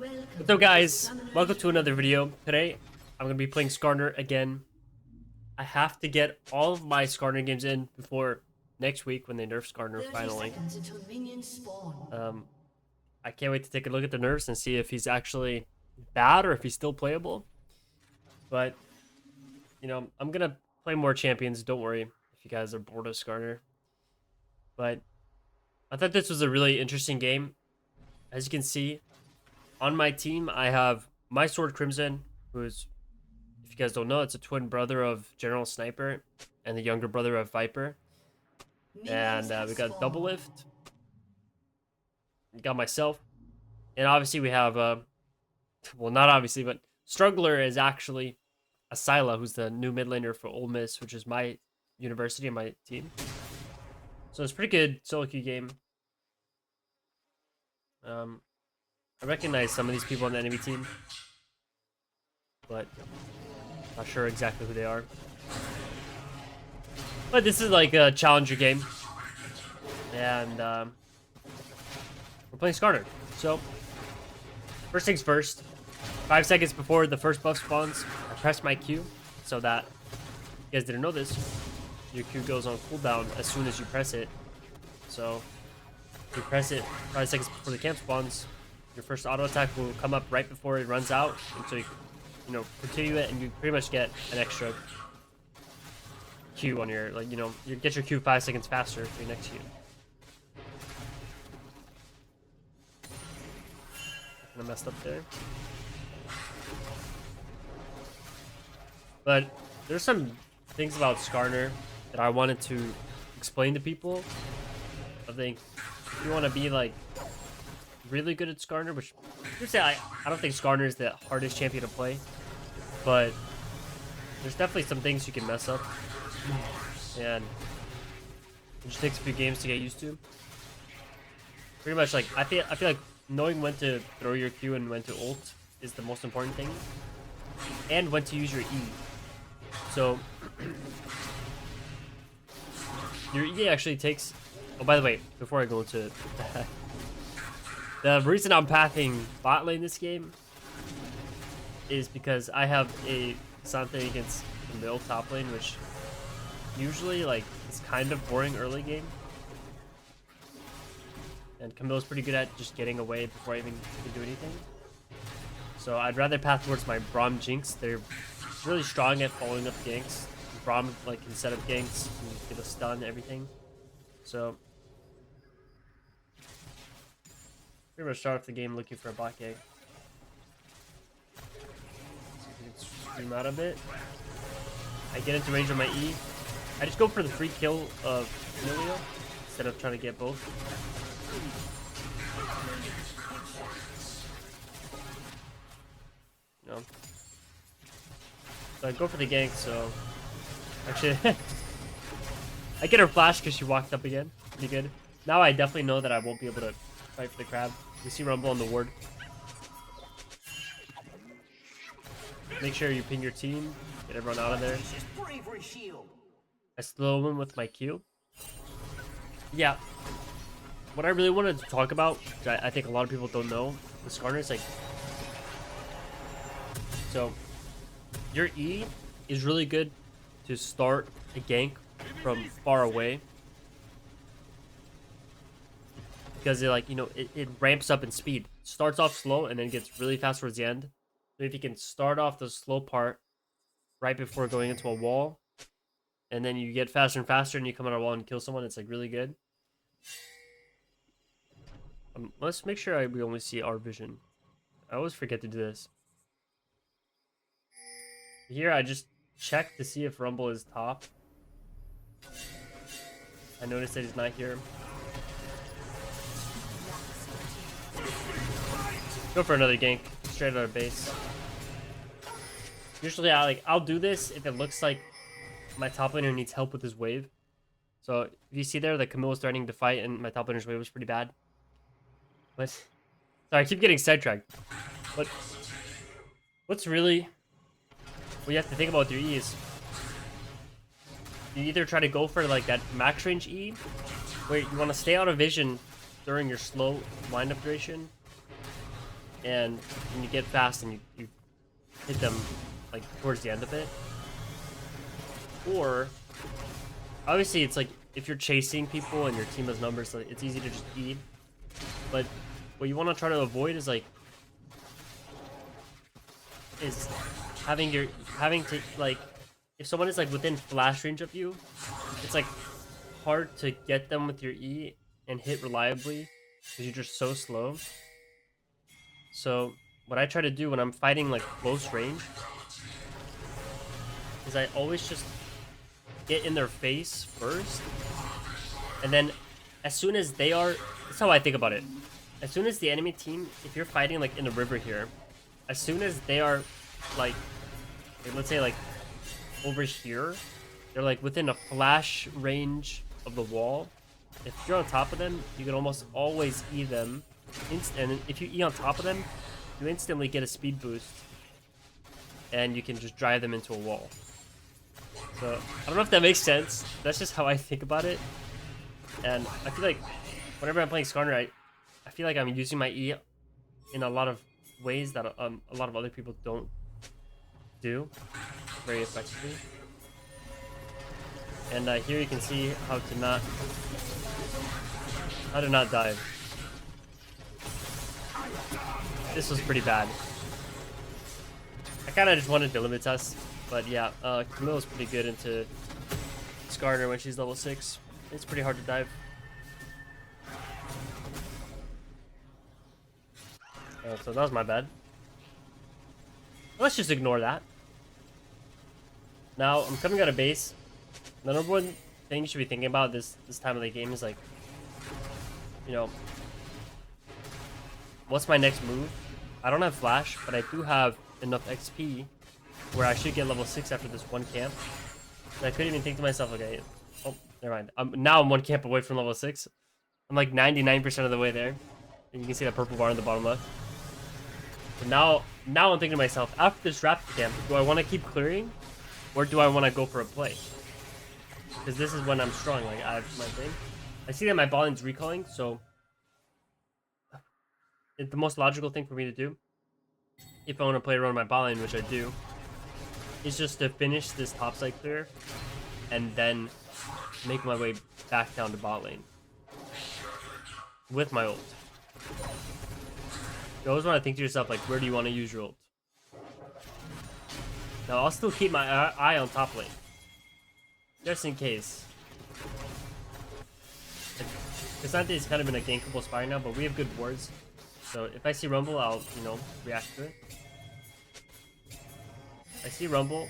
What's up, guys? Welcome to another video. Today, I'm going to be playing Skarner again. I have to get all of my Skarner games in before next week when they nerf Skarner finally. I can't wait to take a look at the nerfs and see if he's actually bad or if he's still playable. But, you know, I'm going to play more champions. Don't worry if you guys are bored of Skarner. But I thought this was a really interesting game. As you can see, on my team, I have my Sword Crimson, who's, if you guys don't know, it's a twin brother of General Sniper and the younger brother of Viper. And we got Double Lift. We got myself. And obviously we have, well, not obviously, but Struggler is actually Asila, who's the new mid laner for Ole Miss, which is my university and my team. So it's a pretty good solo queue game. I recognize some of these people on the enemy team, but not sure exactly who they are. But this is like a challenger game, and we're playing Skarner. So first things first, 5 seconds before the first buff spawns, I press my Q so that, you guys didn't know this, your Q goes on cooldown as soon as you press it. So if you press it 5 seconds before the camp spawns, your first auto attack will come up right before it runs out, and so you continue it, and you pretty much get an extra Q on your, like, you get your Q 5 seconds faster if you're next to you. Kind of messed up there. But there's some things about Skarner that I wanted to explain to people. I think if you want to be like really good at Skarner, which I don't think Skarner is the hardest champion to play, but there's definitely some things you can mess up, and it just takes a few games to get used to. Pretty much, like, I feel like knowing when to throw your Q and when to ult is the most important thing, and when to use your E. So your E actually takes. Oh, by the way, before I go into that, the reason I'm pathing bot lane this game is because I have a something against the middle top lane, which usually, like, is kind of boring early game. And Camille's pretty good at just getting away before I even can do anything. So I'd rather path towards my Braum Jinx. They're really strong at following up ganks. Braum, like, can set up ganks and get a stun and everything. So pretty much start off the game looking for a bot gank. See if we can stream out of it. I get into range of my E. I just go for the free kill of Emilio instead of trying to get both. So I go for the gank, so actually I get her flash because she walked up again. Pretty good. Now I definitely know that I won't be able to fight for the crab. We see Rumble on the ward. Make sure you ping your team. Get everyone out of there. I slow him with my Q. Yeah. What I really wanted to talk about, which I think a lot of people don't know, the Skarner is like... So, your E is really good to start a gank from far away. Because it, like, it ramps up in speed. Starts off slow and then gets really fast towards the end. So if you can start off the slow part right before going into a wall, and then you get faster and faster and you come on a wall and kill someone, it's like really good. Let's make sure we only see our vision. I always forget to do this. Here I just check to see if Rumble is top. I noticed that he's not here. Go for another gank straight out of base. Usually I'll do this if it looks like my top laner needs help with his wave. So if you see there that Camille's threatening to fight and my top laner's wave was pretty bad. But sorry, I keep getting sidetracked. But what's really what you have to think about with your E is you either try to go for like that max range E, where you want to stay out of vision during your slow lineup duration, and when you get fast and you hit them like towards the end of it. Or obviously it's like if you're chasing people and your team has numbers, like, it's easy to just eat. But what you want to try to avoid is like having to like, if someone is like within flash range of you, it's like hard to get them with your E and hit reliably because you're just so slow. So what I try to do when I'm fighting like close range is I always just get in their face first, and then as soon as they are, that's how I think about it. As soon as the enemy team, if you're fighting like in a river here, as soon as they are like let's say like over here, they're like within a flash range of the wall. If you're on top of them, you can almost always E them. And if you E on top of them, you instantly get a speed boost, and you can just drive them into a wall. So I don't know if that makes sense. That's just how I think about it. And I feel like whenever I'm playing Skarner, I feel like I'm using my E in a lot of ways that a lot of other people don't do very effectively. And here you can see how to not dive. This was pretty bad. I kind of just wanted to limit us, but yeah, Camilla's pretty good into Skarner when she's level 6. It's pretty hard to dive. So that was my bad. Let's just ignore that. Now I'm coming out of base. The number one thing you should be thinking about this time of the game is like, you know, what's my next move? I don't have flash, but I do have enough XP where I should get level 6 after this one camp. And I couldn't even think to myself, okay, oh, never mind. Now I'm one camp away from level 6. I'm like 99% of the way there. And you can see that purple bar in the bottom left. So now I'm thinking to myself, after this raptor camp, do I want to keep clearing, or do I want to go for a play? Because this is when I'm strong. Like, I have my thing. I see that my bot lane's recalling, so it's the most logical thing for me to do, if I want to play around my bot lane, which I do, is just to finish this topside clear and then make my way back down to bot lane with my ult. You always want to think to yourself, like, where do you want to use your ult? Now, I'll still keep my eye on top lane, just in case. Cassandra is kind of in a gankable spot right now, but we have good wards. So if I see Rumble, I'll, you know, react to it. I see Rumble.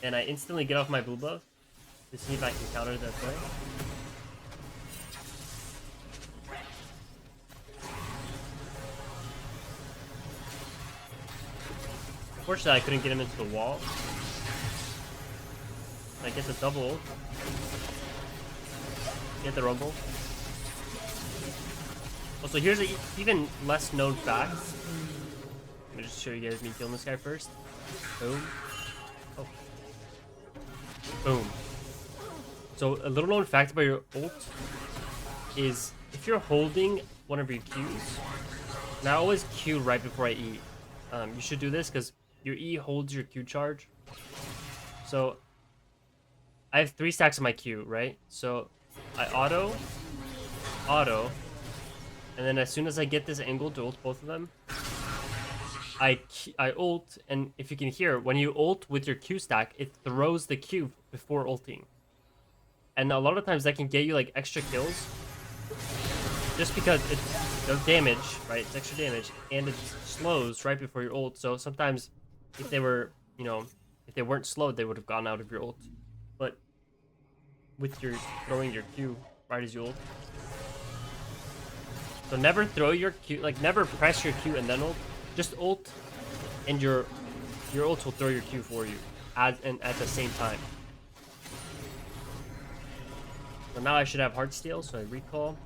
And I instantly get off my blue buff to see if I can counter that play. Unfortunately, I couldn't get him into the wall. I get the double. Get the Rumble. Also, here's an even less known fact. Let me just show you guys me killing this guy first. Boom. Oh. Boom. So, a little known fact about your ult is if you're holding one of your Qs, and I always Q right before I E. You should do this because your E holds your Q charge. So, I have 3 stacks of my Q, right? So, I auto, and then as soon as I get this angle to ult both of them, I ult, and if you can hear, when you ult with your Q stack, it throws the Q before ulting. And a lot of times that can get you like extra kills, just because it's no damage, right? It's extra damage, and it slows right before your ult. So sometimes, if they were, you know, if they weren't slowed, they would have gone out of your ult. But with your throwing your Q right as you ult. So never throw your Q, like never press your Q and then ult. Just ult, and your ult will throw your Q for you at the same time. So now I should have Heartsteel, so I recall.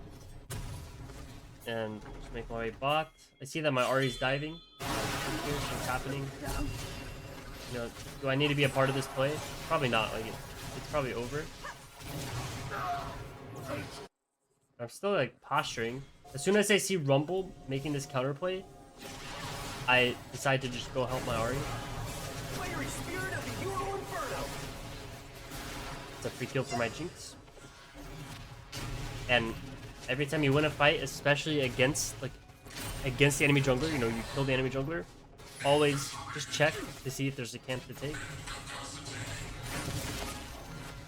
And just make my way bot. I see that my Ahri is diving. Here's what's happening. You know, do I need to be a part of this play? Probably not. Like it's probably over. I'm still like posturing. As soon as I see Rumble making this counterplay, I decide to just go help my Ahri. It's a free kill for my Jinx. And every time you win a fight, especially against the enemy jungler, you know, you kill the enemy jungler, always just check to see if there's a camp to take.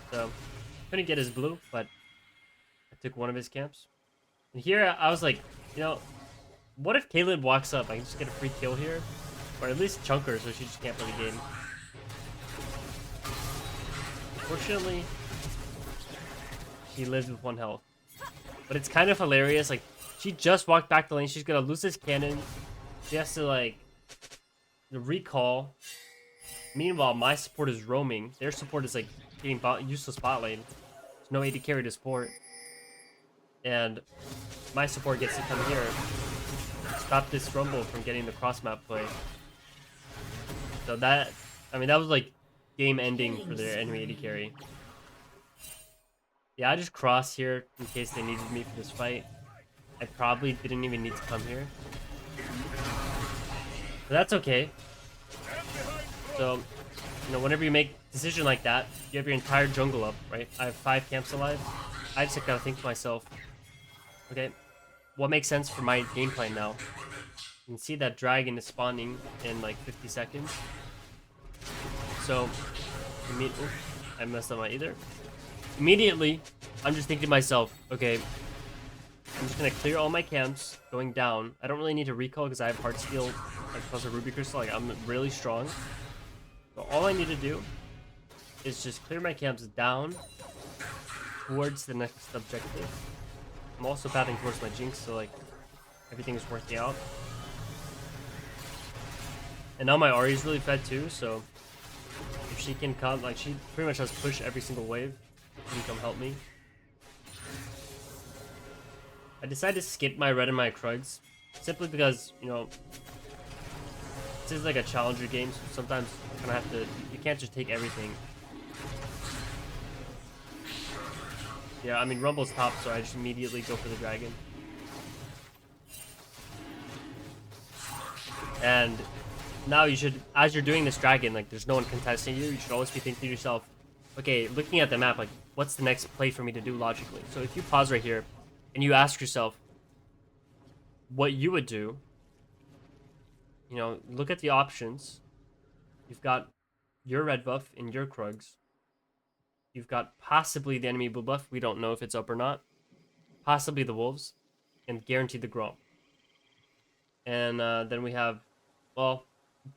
So, couldn't get his blue, but I took one of his camps. And here, I was like, you know, what if Caitlyn walks up? I can just get a free kill here. Or at least chunk her so she just can't play the game. Unfortunately, he lives with 1 health. But it's kind of hilarious. Like, she just walked back the lane. She's going to lose this cannon. She has to, like, recall. Meanwhile, my support is roaming. Their support is, like, getting useless bot lane. There's no AD carry to support. And my support gets to come here. Stop this Rumble from getting the cross map play. So that, I mean, that was like game ending for their enemy AD carry. Yeah, I just crossed here in case they needed me for this fight. I probably didn't even need to come here. But that's okay. So, you know, whenever you make a decision like that, you have your entire jungle up, right? I have 5 camps alive. I just gotta think to myself, okay, what makes sense for my game plan now? You can see that dragon is spawning in like 50 seconds. So, I messed up my either. Immediately, I'm just thinking to myself, okay, I'm just gonna clear all my camps going down. I don't really need to recall because I have heart steal like plus a ruby crystal. Like, I'm really strong. So all I need to do is just clear my camps down towards the next objective. I'm also pathing towards my Jinx, so like everything is working out. And now my Ahri is really fed too, so if she can come, like she pretty much has push every single wave. She can come help me. I decided to skip my red and my Krugs simply because, you know, this is like a challenger game, so sometimes you kind of have to, you can't just take everything. Yeah, I mean, Rumble's top, so I just immediately go for the dragon. And now you should, as you're doing this dragon, like there's no one contesting you, you should always be thinking to yourself, okay, looking at the map, like what's the next play for me to do logically? So if you pause right here and you ask yourself what you would do, you know, look at the options. You've got your red buff and your Krugs. You've got possibly the enemy blue buff. We don't know if it's up or not. Possibly the wolves. And guaranteed the Gromp. And then we have, well,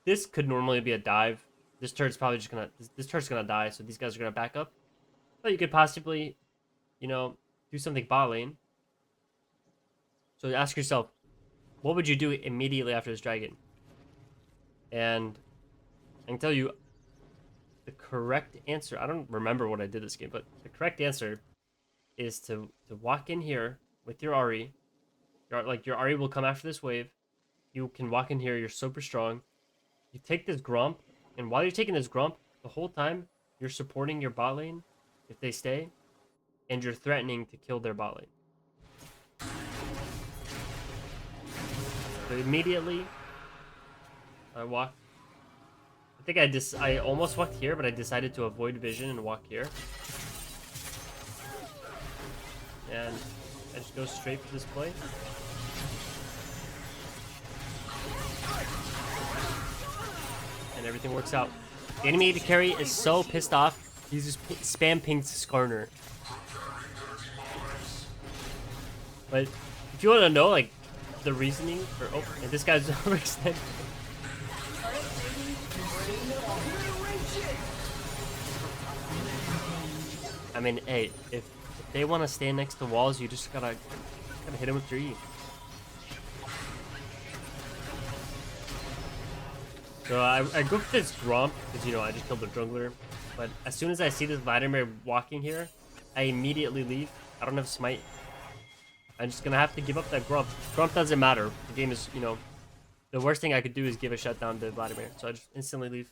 this could normally be a dive. This turret's probably just gonna, this turret's gonna die, so these guys are gonna back up. But you could possibly, you know, do something bot lane. So ask yourself, what would you do immediately after this dragon? And I can tell you the correct answer. I don't remember what I did this game, but the correct answer is to walk in here with your Ahri. Your Ahri will come after this wave. You can walk in here. You're super strong. You take this Gromp, and while you're taking this Gromp, the whole time you're supporting your bot lane if they stay, and you're threatening to kill their bot lane. So immediately, I walk. I think I almost walked here, but I decided to avoid vision and walk here. And I just go straight for this play. And everything works out. The enemy AD carry is so pissed off, he just spam pings Skarner. But if you want to know, like, the reasoning for, oh, and this guy's overextended. I mean, hey, if they want to stand next to walls, you just gotta hit them with your E. So I go for this Gromp because, you know, I just killed the jungler. But as soon as I see this Vladimir walking here, I immediately leave. I don't have smite. I'm just gonna have to give up that Gromp. Gromp doesn't matter. The game is, you know, the worst thing I could do is give a shutdown to Vladimir. So I just instantly leave.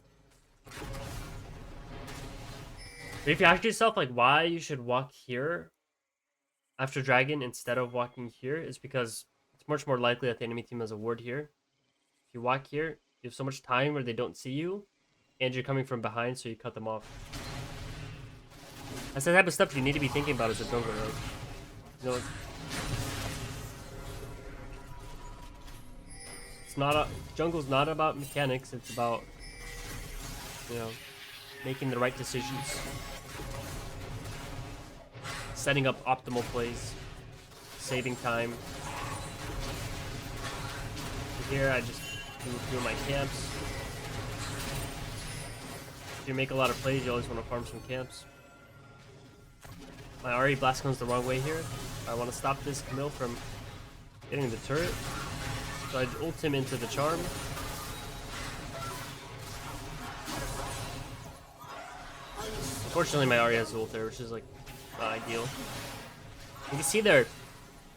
But if you ask yourself, like, why you should walk here, after dragon instead of walking here is because it's much more likely that the enemy team has a ward here. If you walk here, you have so much time where they don't see you, and you're coming from behind, so you cut them off. That's the type of stuff you need to be thinking about as a jungler, right? You know, it's not a jungle's not about mechanics. It's about, you know, making the right decisions, setting up optimal plays, saving time. Here, I just do my camps. If you make a lot of plays, you always want to farm some camps. My Ahri blast comes the wrong way here. I want to stop this Camille from getting the turret. So I ult him into the charm. Unfortunately, my Ahri has ult there, which is like not ideal. You can see there,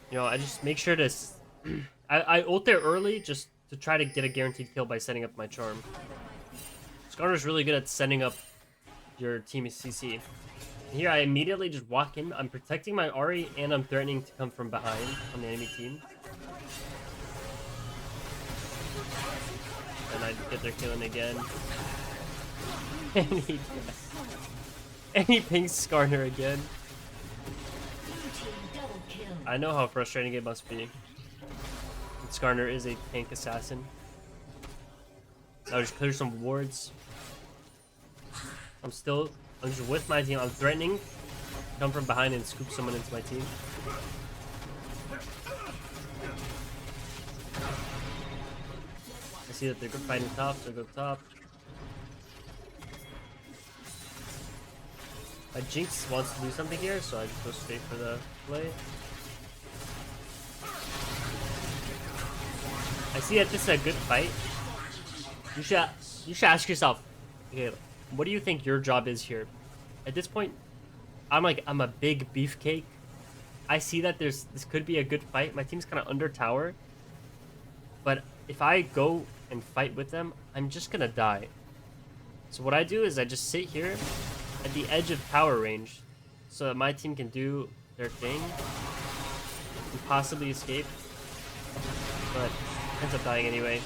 you know, I just make sure to I ult there early just to try to get a guaranteed kill by setting up my charm. Skarner's really good at setting up your team CC. Here I immediately just walk in. I'm protecting my Ahri and I'm threatening to come from behind on the enemy team. And I get their killing again. And he pings Skarner again. I know how frustrating it must be. And Skarner is a tank assassin. I'll just clear some wards. I'm just with my team. I'm threatening to come from behind and scoop someone into my team. I see that they're fighting top, so I go top. My Jinx wants to do something here, so I just go straight for the play. I see that this is a good fight. You should ask yourself, okay, what do you think your job is here? At this point, I'm a big beefcake. I see that this could be a good fight. My team's kind of under tower, but if I go and fight with them, I'm just gonna die. So what I do is I just sit here at the edge of tower range, so that my team can do their thing and possibly escape. But ends up dying anyway.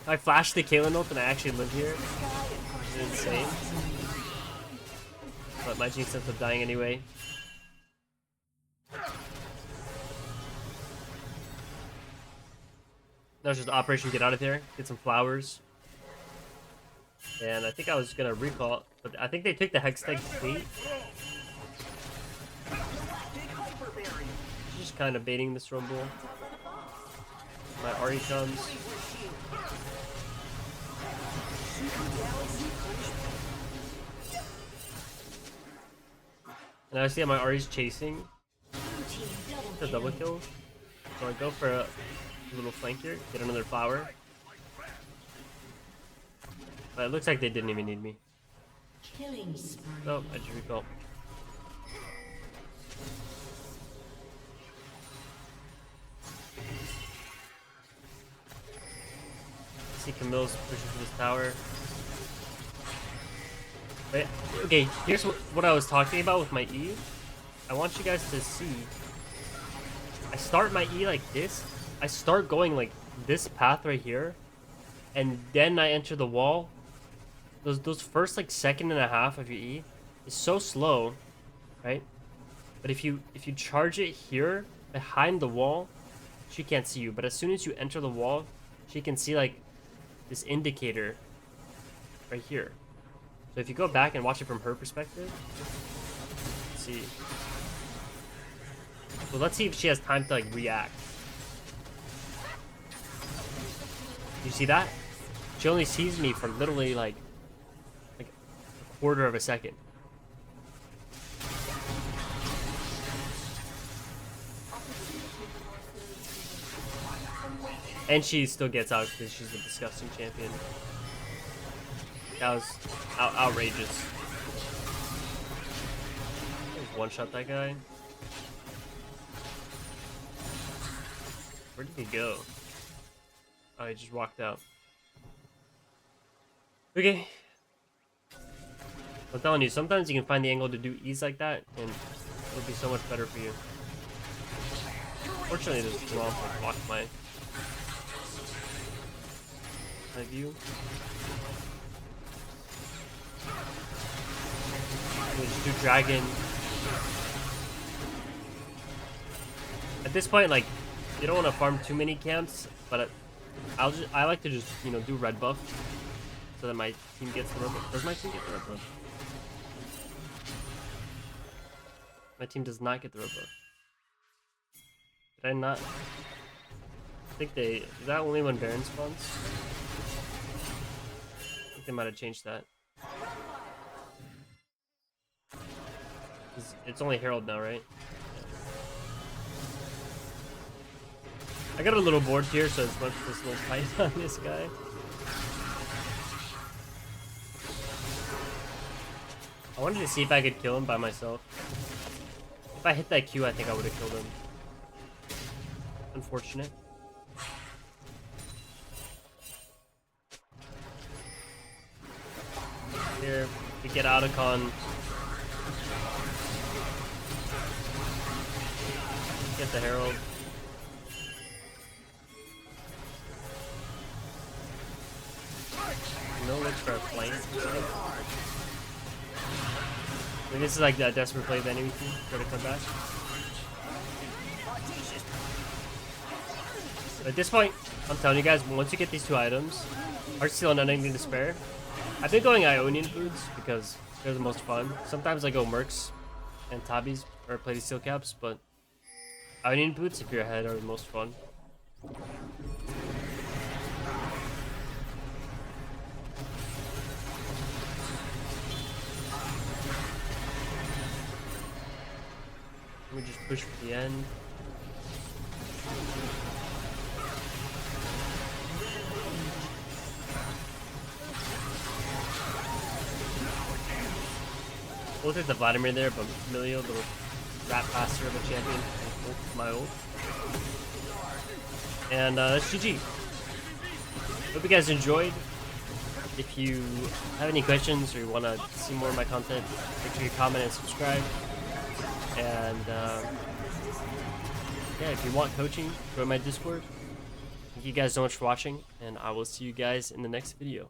I flashed the Kaylin ult and I actually live here. It's insane. But my Jinx ends up dying anyway. That was just Operation Get Out of There. Get some flowers. And I think I was gonna recall, but I think they took the Hex Tag bait. Just kind of baiting this rumble. My Ahri comes. And I see that my Ahri's chasing. It's a double kill. So I go for a little flank here, get another flower. But it looks like they didn't even need me. Oh, I just recall. See Camille's pushing for this tower. But, okay, here's what I was talking about with my E. I want you guys to see. I start my E like this. I start going like this path right here. And then I enter the wall. Those first like second and a half of your E is so slow, right? But if you charge it here behind the wall, she can't see you. But as soon as you enter the wall, she can see like this indicator right here. So if you go back and watch it from her perspective, let's see. So let's see if she has time to like react. You see that? She only sees me for literally like a quarter of a second. And she still gets out because she's a disgusting champion. That was outrageous. One-shot that guy. Where did he go? Oh, he just walked out. Okay. I'm telling you, sometimes you can find the angle to do E's like that, and it'll be so much better for you. Fortunately, this Swamp blocked my view. Just do Dragon. At this point, like, you don't want to farm too many camps, but I like to just, you know, do red buff so that my team gets the red buff. Does my team get the red buff? My team does not get the red buff. Did I not? I think is that only when Baron spawns? I think they might have changed that. It's only Herald now, right? I got a little bored here, so it's much this little fight on this guy. I wanted to see if I could kill him by myself. If I hit that Q, I think I would have killed him. Unfortunate. Here, we get out of con. Get the Herald. No looks for a flank. I mean, this is like that desperate play of the enemy team. Try to come back. At this point, I'm telling you guys, once you get these two items, Heartsteel and Unending Despair. I've been going Ionian boots because they're the most fun. Sometimes I go Mercs and Tabis or play the Steel Caps, but Ionian boots, if you're ahead, are the most fun. We just push for the end. We'll take the Vladimir there, but Milio, the rat faster of a champion, my ult. And that's GG. Hope you guys enjoyed. If you have any questions or you want to see more of my content, make sure you comment and subscribe. And yeah, if you want coaching, join my Discord. Thank you guys so much for watching, and I will see you guys in the next video.